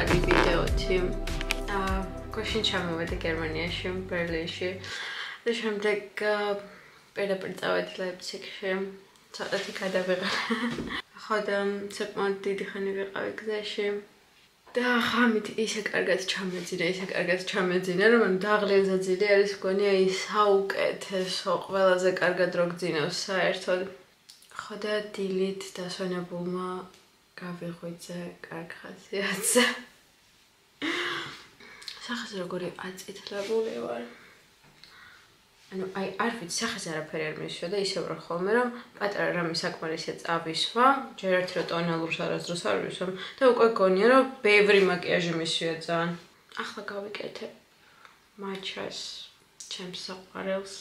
ახალი ვიდეოთი. Გვაშინ ჩამოვედი გერმანიაში, ბერლინში და შემდეგ პირდაპირ წავედი ლაიფციგში. ცოტათი გადავიღე. ხოდა საკმაოდ დიდი ხანი ვიყავი გზაში. და ხამით ისე კარგად ჩამეძინა, რომ დაღლილზაძილი არის მგონია ის საუკეთესო, ყველაზე კარგად რო გძინავს საერთოდ. ხოდა დილით დასვენებულმა გავიღვიძე კარგ ხასიათზე. სახეს როგორი აწითლებული ვარ. ანუ არ ვიცი, სახეს არაფერი არ მისვია და ისევ რა ხოლმე რომ პატარა რამე საკმარისია წავისვა, ჯერ ერთი რომ ტონალურს არასდროს არ ვისვამ და უკვე გონია რომ ბევრი მაკიაჟი მისვია ძალიან. ახლა გავიკეთებ მაჩას ჩემს საყვარელს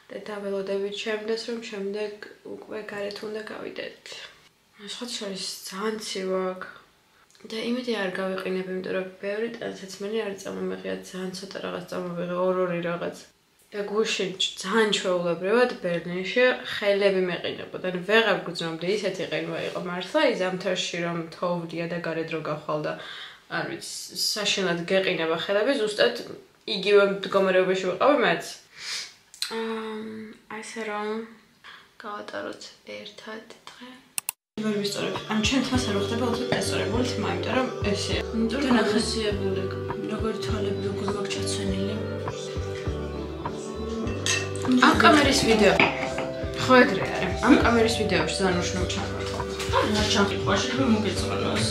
და დაველოდებით ჩემდეს რომ შემდეგ უკვე გარეთ უნდა გავიდეთ. სხვა შორის ძალიან ცივა აქვს. და იმედი არ გავიყინებ, იმიტომ რომ ბევრი ტანსაცმელი არ წამომეღია, ძალიან ცოტა რაღაც წამოვიღე, ორი რაღაც. და გუშინ ძალიან ჩვეულებრივად ბერლინში ხელები მეყინებოდა. ანუ ვეღარ გძნობდი, ისეთი ყინვა იყო მართლა, ის ზამთარში რომ თოვლია და გარეთ რო გავხვალ და არ ვიცი, საშინლად გეყინება ხელები, ზუსტად იგივე მდგომარეობაში ვიყავი მეც. ასე რომ გავატაროთ ერთად დღე. ვერ ვისწორებ. ან ჩვენ თავს არ ხდება უცებ ესწორებულით, მაგრამ რომ ესე. იმიტომ ახასიებული როგორი თვალები როგორ მაქვს ჩაცვენილი. ამ კამერის ვიდეო. ხო ეგრე არის. ამ კამერის ვიდეოში ძალიან უშნო ჩავარდა. რა ჩამყიყვაში რომ მოგეწონოს.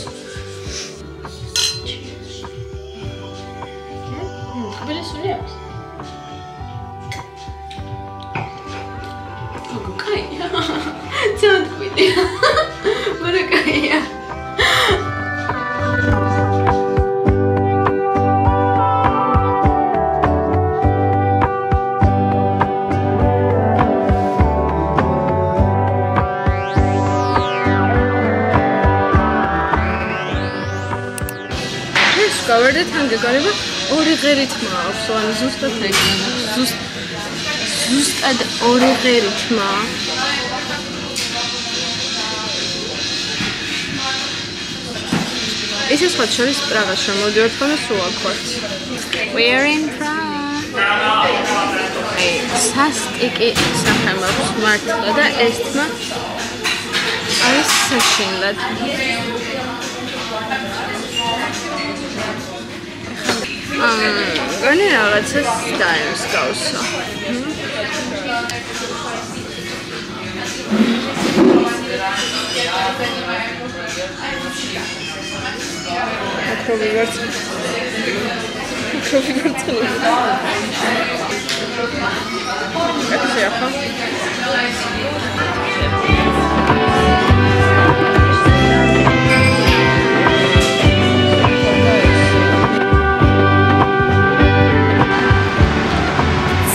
ყბილისული აქვს. კაია. ძალიან ყვიდია. მაგრამ კაია. გავერდეთ ამ გეგარება ორი ღერით მაქვს, ანუ ზუსტად ეგრე. ზუსტად ორი ღერით მაქვს. ისე სხვა შორის პრაღაში რომ მოდივართ ხოლმე სულ აქ ვართ. We are in Prague. სასტიკი სახე მაქვს მართლა და ეს თმა არის საშინლად. გონი რაღაცას დაემსგავსო. Akrobi wracamy. Jak się jacha?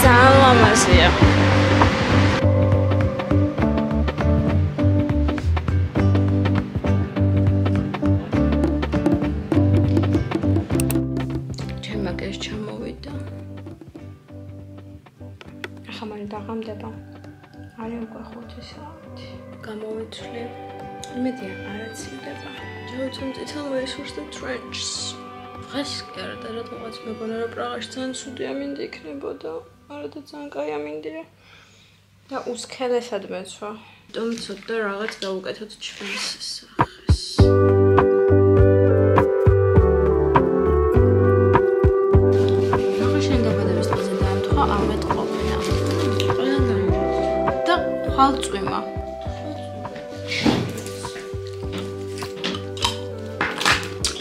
Cała Azja. დაღამდება. არის უკვე 5 საათი. გამოვიცვლი. იმედია არ აცილდება. ჯოუცომ წითელ მოისურს და ტრენჩს. დღეს კი არა და რატომღაც მეგონა რომ პრაღაში ძალიან ცუდი ამინდი იქნებოდა. არა და ძალიან კაი ამინდია. და უსქელესად მეცვა. თუმცა ცოტა რაღაც გავუკეთოთ ჩვენს სახეს. ხალწვიმა.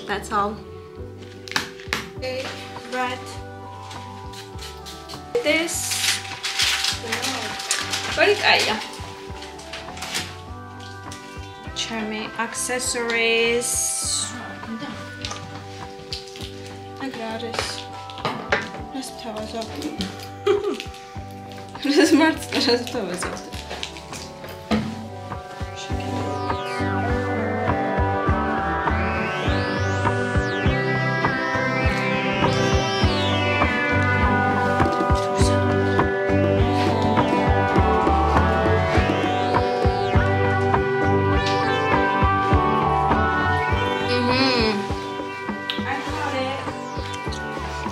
That's all. Okay, right. This. Very kaya. Charming accessories. Agraris. Let's tell us up. Let's tell us up.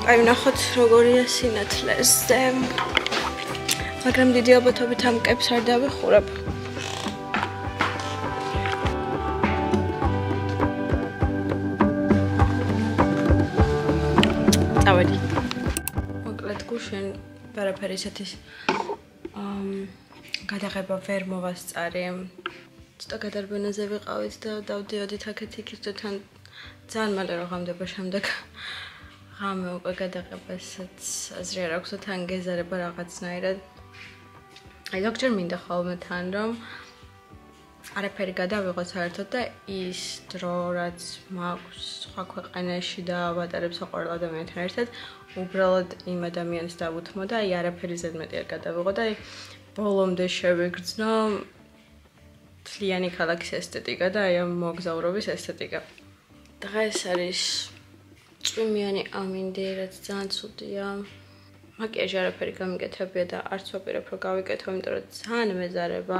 აი ვნახოთ როგორია სინათლეზე. მაგრამ დიდი ალბათობით ამ კეპს არ დავიხურებ. წავედი. მოკლედ გუშინ ვერაფერი ისეთის გადაღება ვერ მოვასწარი. ცოტა გადარბენაზე ვიყავით და დავდიოდით აქეთ-იქით და თან ძალიან მალე რო ღამდება შემდეგ ღამე უკვე გადაღებასაც აზრი არ აქვს და თან გეზარება რაღაცნაირად. აი ზოგჯერ მინდა ხოლმე თან რომ არაფერი გადავიღოთ საერთოდ და ის დრო რაც მაქვს სხვა ქვეყანაში და ვატარებ საყვარელ ადამიანთან ერთად უბრალოდ იმ ადამიანს დავუთმო და აი არაფერი ზედმეტი არ გადავიღო და აი ბოლომდე შევიგრძნო თლიანი ქალაქის ესთეტიკა და აი ამ მოგზაურობის ესთეტიკა. დღეს არის წვიმიანი ამინდი, რაც ძალიან ცუდია. მაკიაჟი არაფერი გამიკეთებია და არც ვაპირებ რომ გავიკეთო, იმიტომ რომ ძალიან მეზარება.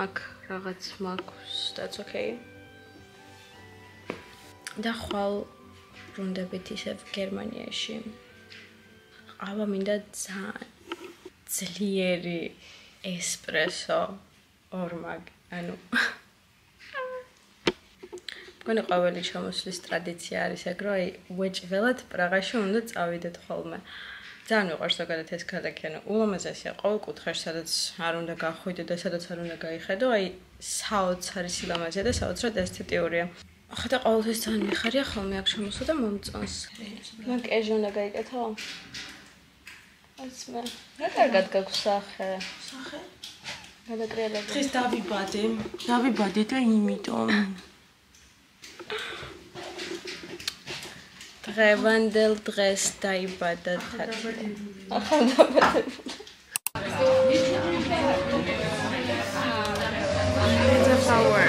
აქ რაღაც მაქვს, that's okay. და ხვალ ბრუნდებით ისევ გერმანიაში. ყავა მინდა ძალიან ძლიერი ესპრესო ორმაგი, ანუ მგონი ყოველი ჩამოსვლის ტრადიცია არის ეგ, რომ აი უეჭველად პრაღაში უნდა წავიდეთ ხოლმე. ძალიან მიყვარს ზოგადად ეს ქალაქი, ანუ ულამაზესია ყოველ კუთხეში, სადაც არ უნდა გახვიდე და სადაც არ უნდა გაიხედო, აი საოცარი სილამაზეა და საოცრად ესთეტიურია. ახლა და ყოველთვის ძალიან მიხარია ხოლმე აქ ჩამოსვა და მომწონს. მაკიაჟი უნდა გაიკეთო? ასმე. რა კარგად გაქვს სახე? სახე? გადაკრიალები. დღეს დავიბადე და იმიტომ. დღევანდელ დღეს დაიბადა თათი. ახალდაბადებული. It's a flower.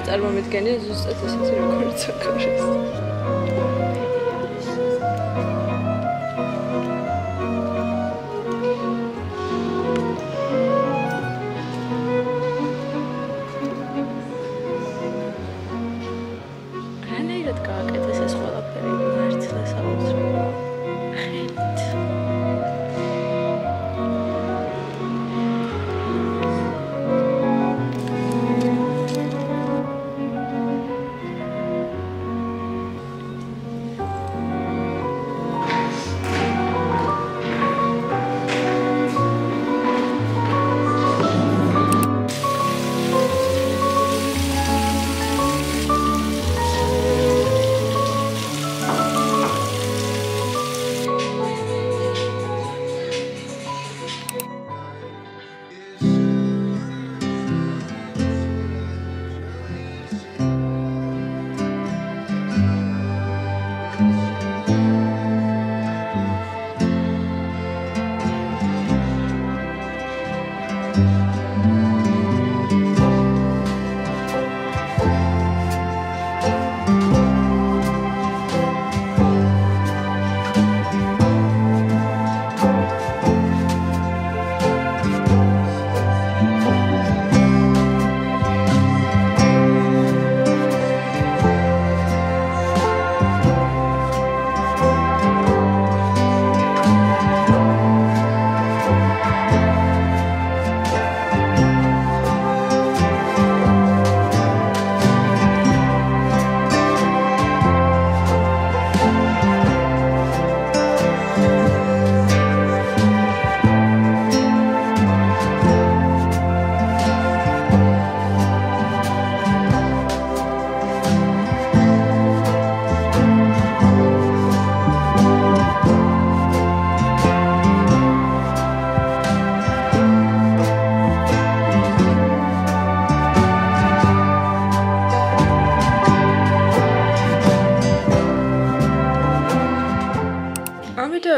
წარმომიდგენია ზუსტად ესეთი როგორც აქ. რანაირად გააკეთეს ეს ყველაფერი მართლა საოცრია. ხედით.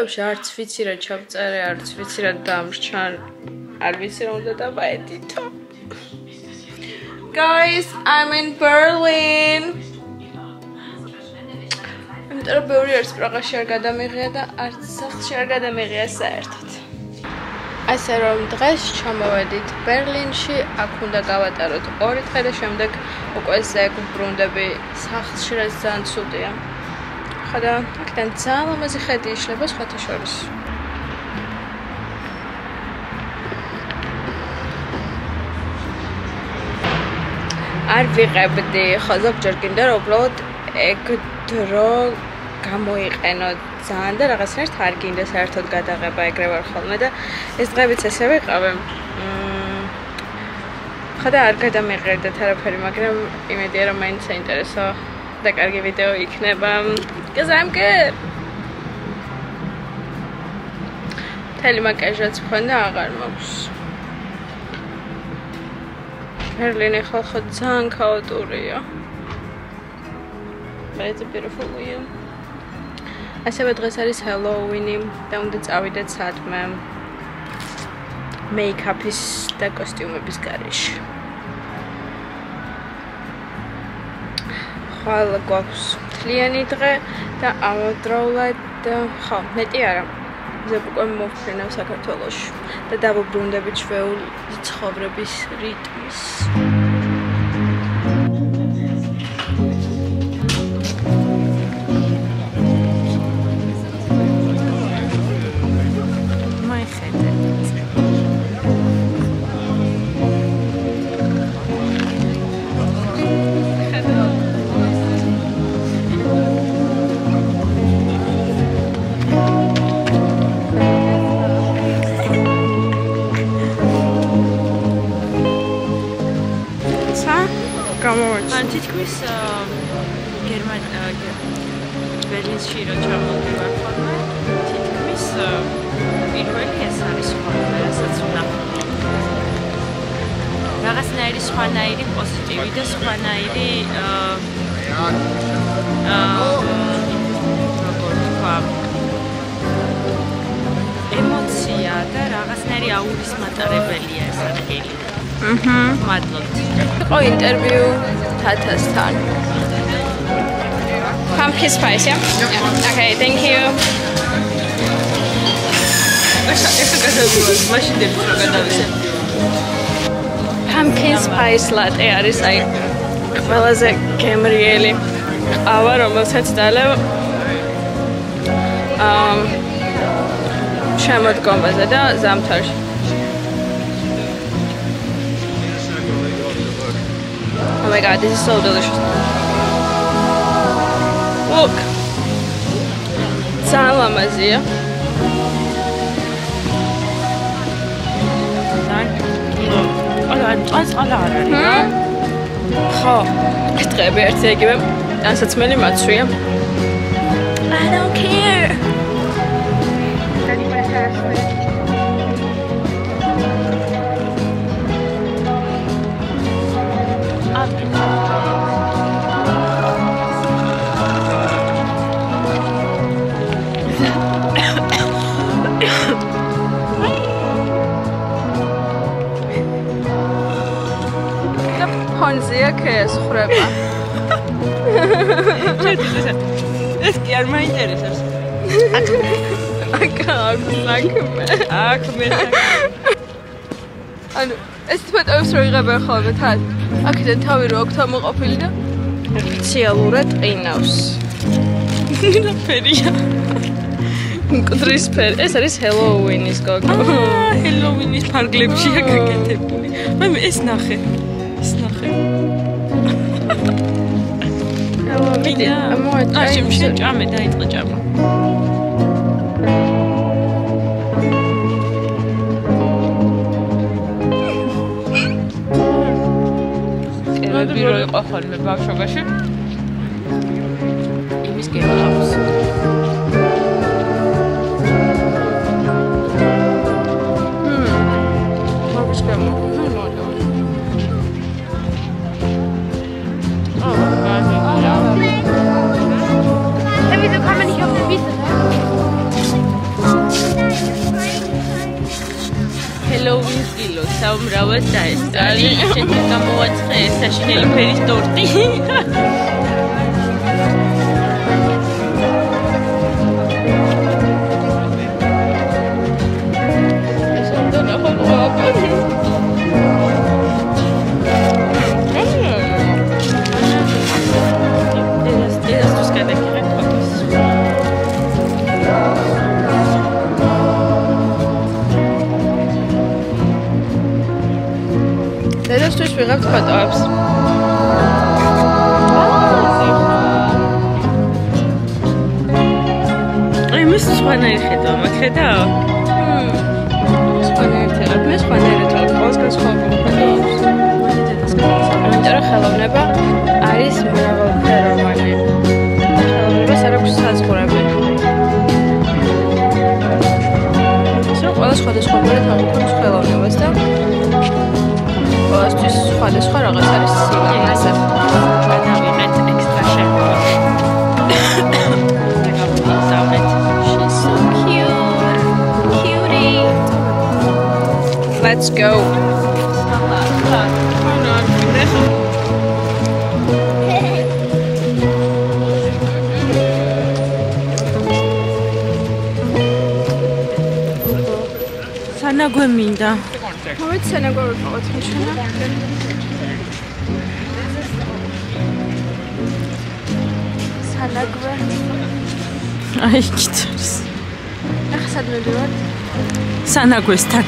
ფოტოებში არც ვიცი რა ჩავწერე, არც ვიცი რა დამრჩა. არ ვიცი რა უნდა დავაედიტო. Guys, I'm in Berlin. იმიტომ ბევრი არც პრაღაში არ გადამიღია და არც სახლში არ გადამიღია საერთოდ. ასე რომ დღეს ჩამოვედით ბერლინში, აქ უნდა გავატაროთ 2 დღე და შემდეგ უკვე ზეგ ბრუნდები სახლში, რაც ძალიან ცუდია. ხოდა აქედან ძალიან ლამაზი ხედი იშლება სხვათა შორის. არ ვიყებდი, ხო ზოგჯერ გინდა რომ უბრალოდ ეგ დრო გამოიყენო ძალიან და რაღაცნაირად არ გინდა საერთოდ გადაღება ეგრე ვარ ხოლმე და ეს დღეებიც ესე ვიყავე. ხოდა არ გადამეღერდეთ არაფერი, მაგრამ იმედია რომ მაინც საინტერესო და კარგი ვიდეო იქნება. Because I'm good. მთელი მაკიაჟაც მქონდა და აღარ მაქვს. ბერლინი ხო ძალიან ქაოტურია. But it's a beautiful view. ასევე დღეს არის ჰელოუინი და უნდა წავიდეთ სადმე მეიქაპის და კოსტიუმების გარეშე. ხვალ გვაქვს მთლიანი დღე და ამავდროულად ხო, მეტი არა. ზოგ უკვე მოვფრინავ საქართველოში და დავუბრუნდებით ჩვეული ცხოვრების რიტმს. თითქმის ბერლინში რო ჩამოვდივარ ხოლმე, თითქმის პირველი ეს არის ხოლმე, რასაც ვნახავ. რაღაცნაირი სხვანაირი პოზიტივი და სხვანაირი როგორ ვთქვა, ემოცია და რაღაცნაირი აურის მატარებელია ეს ადგილი. მადლობთ. იყო ინტერვიუ თათასთან. Pumpkin spice, yeah? Okay, thank you. Pumpkin spice latte არის აი ყველაზე გემრიელი ყავა, რომელსაც დალევ შემოდგომაზე და ზამთარში. Oh my god, this is so delicious. Look. ძალიან ლამაზია. წყალი არ არის რა? ხო, დღეები ერთი იგივე დასაცმელი მაცვია. I don't care. Ponziak es ხრება. ეს კი არ მაინტერესებს. აქ საქმე. ანუ ეს ფოტოებს რო იღებენ ხოლმე თან. აქედან თავი რო აქვს ამოყოფილი და სპეციალურად ყინავს. ფერია. მკვდრის ფერი. ეს არის ჰელოუინის გოგო. ჰელოუინის ფარგლებშია გაკეთებული. მე ეს ნახე. ეს ნახე. ამოაჭრა. ჭამე დაიწყო ჭამა. კერები რო იყო ხოლმე ბავშვობაში. იმის გეყავს. საუმრავად დაესწარი. შენთან გამოვაცხე საშინელი ფერის ტორტი. ეს უნდა ნახო. დედასთვის ვიღებთ ფოტოებს. აი მის სხვანაირი ხედავ, მაგხედავ? სხვანაირი ხედავ, მე სხვანაირი ხედავ, ყველას განსხვავებული ფოტოებს. იმიტომ რომ ხელოვნება არის მრავალფეროვანი. ხელოვნებას არ აქვს საზღვრები. ისე ყველა სხვადასხვაგვარად აღიქვამს ხელოვნებას და ყველასთვის სხვადასხვა რაღაც არის სილამაზე. გადავიღეთ ექსტრა შერბო. She's so cute. Cutie. Let's go. სანაგვე მინდა. მოვით სანაგვე ვიყავთ ჩვენა. სანაგვე. აი კიცებს. ახლა სად მივიდეთ? სანაგვესთან.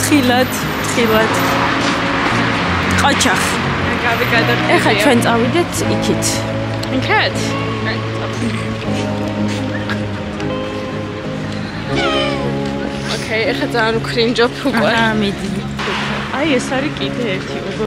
თხილად. ყაჩახ. გავიგადოთ. ეხლა ჩვენ წავიდეთ იქით. იქეთ? ოკეი, ეხლა ძალიან ვქრინჯობ უკვე. მიდი. აი ეს არის კიდე ერთი უგო.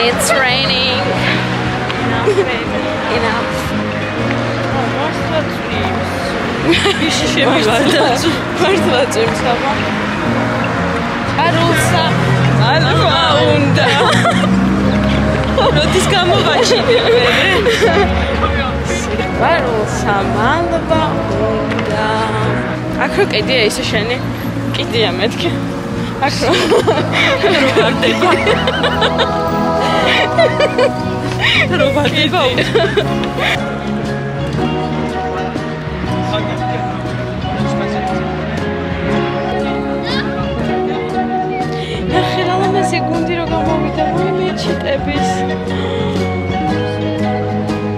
It's raining. Enough. მართლაც აბა. არულსა. ალვა უნდა. როდის გამოვაჩინე მე? არულსა მალვა უნდა. აქ რო კიდეა ისე შენი? კიდეა მეთქე. აქ რო ვარდება. რო ვარდება. სეგუნდი რო გამოვიდა მე ჩიტების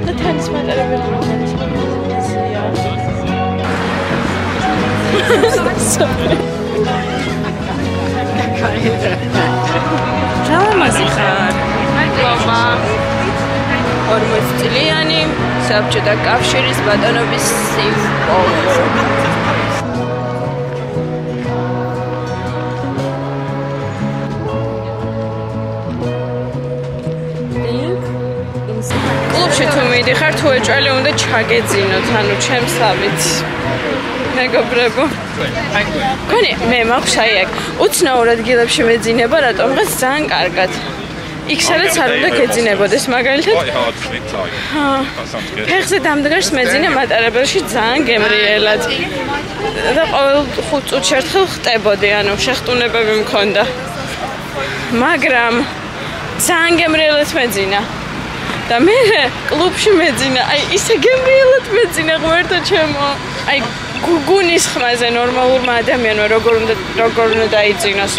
და თანის მატარებელი რო განსხვავებულია ჯამაზი ხარ მადლობა 40 წლიანი საბჭოთა კავშირის ბატონობის სიმბოლო თუ მიდიხარ თუ ეჭველი უნდა ჩაგეძინოთ ანუ ჩემსავით მეგობრებო კონი მე მაქვს აი აქ უცნაურ ადგილებში მეძინება რატომღაც ძალიან კარგად იქ სადაც არ უნდა გეძინებოდეს მაგალითად ფეხზე დამდგარს მეძინე მატარებელში ძალიან გემრიელად და ყოველ 5 წუთში ერთხელ ხტებოდი ანუ შეხტუნებები მქონდა მაგრამ ძალიან გემრიელად მეძინა და მე კლუბში მეძინა, აი ისე გემრიელად მეძინა ღმერთო ჩემო. აი გუგუნის ხმაზე ნორმალურმა ადამიანმა როგორ უნდა დაიძინოს.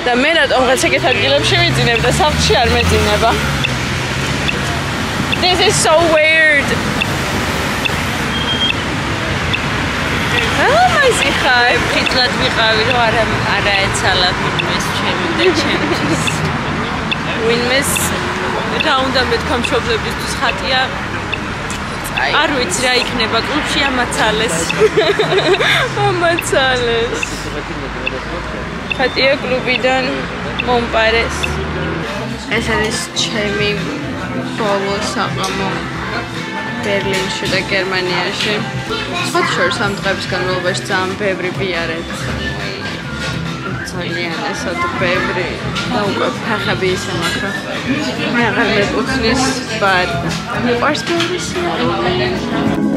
და მე რატომღაც ეგეთ ადგილებში ვიძინებ და სახლში არ მეძინება. This is so weird. მაისი ხარ, ფიძლად ვიყავი რომ არა ეცალა ვინმეს ჩემი და ჩემთვის. ვინმეს რა უნდა მეთქვა მშობლებისთვის ხატია არ ვიცი რა იქნება კლუბში ამაცალეს ხატია კლუბიდან მომპარეს. ეს არის ჩემი ბოლო საყამო ბერლინში და გერმანიაში. სხვა შორის ამ დღების განმავლობაში ძალიან ბევრი ვიარეთ. ძალიან ესად ბევრი და უკვე ფეხები ისე მაქვს, რომ მე აღარ მეკუთვნის ბარ. მიყვარს ბევრი სიარული.